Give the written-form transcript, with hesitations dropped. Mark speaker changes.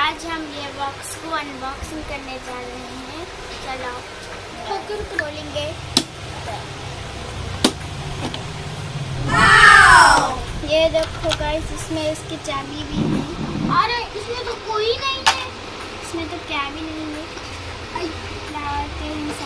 Speaker 1: आज हम ये बॉक्स को अनबॉक्सिंग करने जा रहे हैं। चलो ठोकर खोलेंगे। ये देखो गाइस, इसमें इसकी चाबी भी है। अरे इसमें तो कोई नहीं है, इसमें तो क्या भी नहीं है। लाते हैं